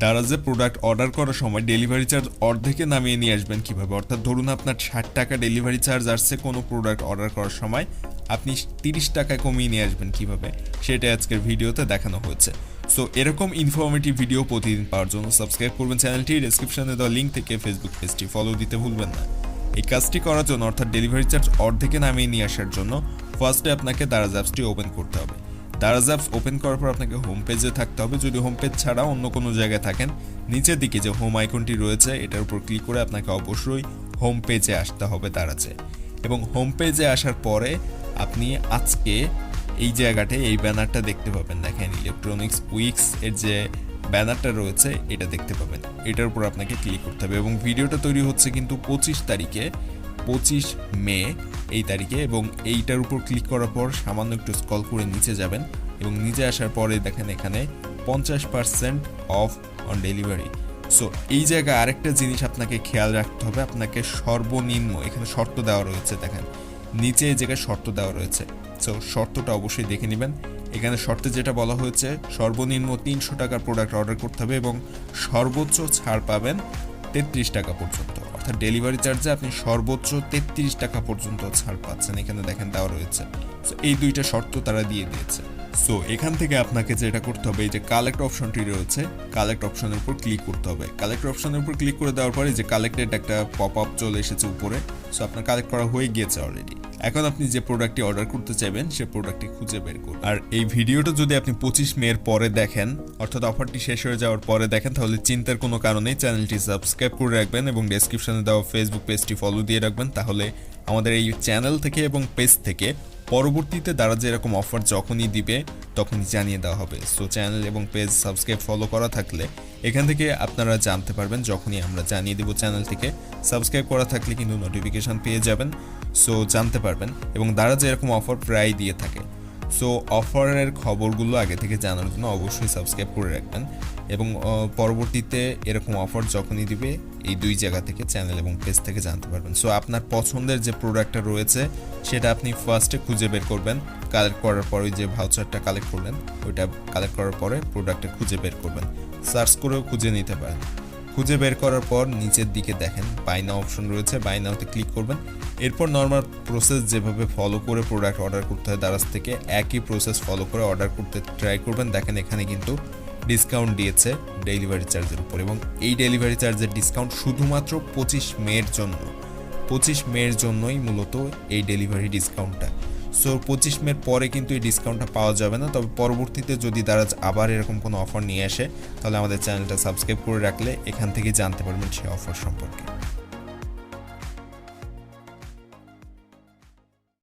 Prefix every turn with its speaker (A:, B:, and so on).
A: দারাজে product order করার সময় delivery charge অর্ধেকে নামিয়ে নিয়ে আসবেন কিভাবে। অর্থাৎ ধরুন আপনার 60 টাকা ডেলিভারি চার্জ আসছে কোনো প্রোডাক্ট অর্ডার করার সময়, আপনি 30 টাকায় কমিয়ে নিয়ে আসবেন কিভাবে, সেটা আজকের ভিডিওতে দেখানো হয়েছে। সো এরকম ইনফরমেটিভ ভিডিও প্রতিদিন পাওয়ার জন্য সাবস্ক্রাইব করবেন চ্যানেলটি, ডেসক্রিপশনে দেওয়া লিঙ্ক থেকে ফেসবুক পেজটি ফলো দিতে ভুলবেন না। এই কাজটি করার জন্য অর্থাৎ ডেলিভারি চার্জ অর্ধেকে নামিয়ে নিয়ে আসার জন্য ফার্স্টে আপনাকে দারাজ অ্যাপসটি ওপেন করতে হবে। দারাজ অ্যাপস ওপেন করার পর আপনাকে হোম পেজে থাকতে হবে। যদি হোম পেজ ছাড়া অন্য কোনো জায়গায় থাকেন, নিচের দিকে যে হোম আইকনটি রয়েছে এটার উপর ক্লিক করে আপনাকে অবশ্যই হোম পেজে আসতে হবে দারাজে। এবং হোম পেজে আসার পরে আপনি আজকে এই জায়গাটায় এই ব্যানারটা দেখতে পাবেন, দেখেন ইলেকট্রনিক্স উইকস এর যে ব্যানারটা রয়েছে এটা দেখতে পাবেন। এটার উপর আপনাকে ক্লিক করতে হবে এবং ভিডিওটা তৈরি হচ্ছে কিন্তু 25 মে এই তারিখে। এবং এইটার উপর ক্লিক করার পর সামান্য একটু স্ক্রল করে নিচে যাবেন এবং নিচে আসার পরে দেখেন এখানে 50% অফ অন ডেলিভারি। সো এই জায়গায় আরেকটা জিনিস আপনাকে খেয়াল রাখতে হবে, আপনাকে সর্বনিম্ন এখানে শর্ত দেওয়া রয়েছে, দেখেন নিচে এই জায়গায় শর্ত দেওয়া রয়েছে। সো শর্তটা অবশ্যই দেখে নেবেন। এখানে শর্তে যেটা বলা হয়েছে, সর্বনিম্ন 300 টাকার প্রোডাক্ট অর্ডার করতে হবে এবং সর্বোচ্চ ছাড় পাবেন 33 টাকা পর্যন্ত। অর্থাৎ ডেলিভারি চার্জে আপনি সর্বোচ্চ 33 টাকা পর্যন্ত ছাড় পাচ্ছেন, এখানে দেখেন দেওয়া রয়েছে। সো এই দুইটা শর্ত তারা দিয়ে দিয়েছে। সো এখান থেকে আপনাকে যেটা করতে হবে, এই যে কালেক্ট অপশনটি রয়েছে, কালেক্ট অপশনের উপর ক্লিক করতে হবে। কালেক্ট অপশনের উপর ক্লিক করে দেওয়ার পরে যে কালেক্টেড একটা পপ আপ চলে এসেছে উপরে। সো আপনার কালেক্ট করা হয়ে গিয়েছে অলরেডি। এখন আপনি যে প্রোডাক্টটি অর্ডার করতে চাইবেন সে প্রোডাক্টটি খুঁজে বের করুন। আর এই ভিডিওটা যদি আপনি 25 মের পরে দেখেন, অর্থাৎ অফারটি শেষ হয়ে যাওয়ার পরে দেখেন, তাহলে চিন্তার কোনো কারণেই চ্যানেলটি সাবস্ক্রাইব করে রাখবেন এবং ডেসক্রিপশনে দেওয়া ফেসবুক পেজটি ফলো দিয়ে রাখবেন। তাহলে আমাদের এই চ্যানেল থেকে এবং পেজ থেকে পরবর্তীতে দারাজ এরকম অফার যখনই দিবে তখনই জানিয়ে দেওয়া হবে। সো চ্যানেল এবং পেজ সাবস্ক্রাইব ফলো করা থাকলে এখান থেকে আপনারা জানতে পারবেন যখনই আমরা জানিয়ে দেবো। চ্যানেল থেকে সাবস্ক্রাইব করা থাকলে কিন্তু নোটিফিকেশন পেয়ে যাবেন, সো জানতে পারবেন। এবং দারাজ এরকম অফার প্রায় দিয়ে থাকে। সো অফারের খবরগুলো আগে থেকে জানার জন্য অবশ্যই সাবস্ক্রাইব করে রাখবেন এবং পরবর্তীতে এরকম অফার যখনই দিবে এই দুই জায়গা থেকে চ্যানেল এবং পেজ থেকে জানতে পারবেন। সো আপনার পছন্দের যে প্রোডাক্টটা রয়েছে সেটা আপনি ফার্স্টে খুঁজে বের করবেন। কালেক্ট করার পর ওই যে ভাউচারটা কালেক্ট করলেন ওইটা কালেক্ট করার পরে প্রোডাক্টটা খুঁজে বের করবেন। সার্চ করেও খুঁজে নিতে পারেন। খুঁজে বের করার পর নিচের দিকে দেখেন বাই নাও অপশন রয়েছে, বাই নাওতে ক্লিক করবেন। এরপর নর্মাল প্রসেস যেভাবে ফলো করে প্রোডাক্ট অর্ডার করতে হয় দারাজ থেকে, একই প্রসেস ফলো করে অর্ডার করতে ট্রাই করবেন। দেখেন এখানে কিন্তু ডিসকাউন্ট দিয়েছে ডেলিভারি চার্জের উপর এবং এই ডেলিভারি চার্জের ডিসকাউন্ট শুধুমাত্র 25 মের জন্য। 25 মের জন্যই মূলত এই ডেলিভারি ডিসকাউন্টটা। সো 25 মের পরে কিন্তু এই ডিসকাউন্টটা পাওয়া যাবে না। তবে পরবর্তীতে যদি দারাজ আবার এরকম কোনো অফার নিয়ে আসে তাহলে আমাদের চ্যানেলটা সাবস্ক্রাইব করে রাখলে এখান থেকে জানতে পারবেন সেই অফার সম্পর্কে।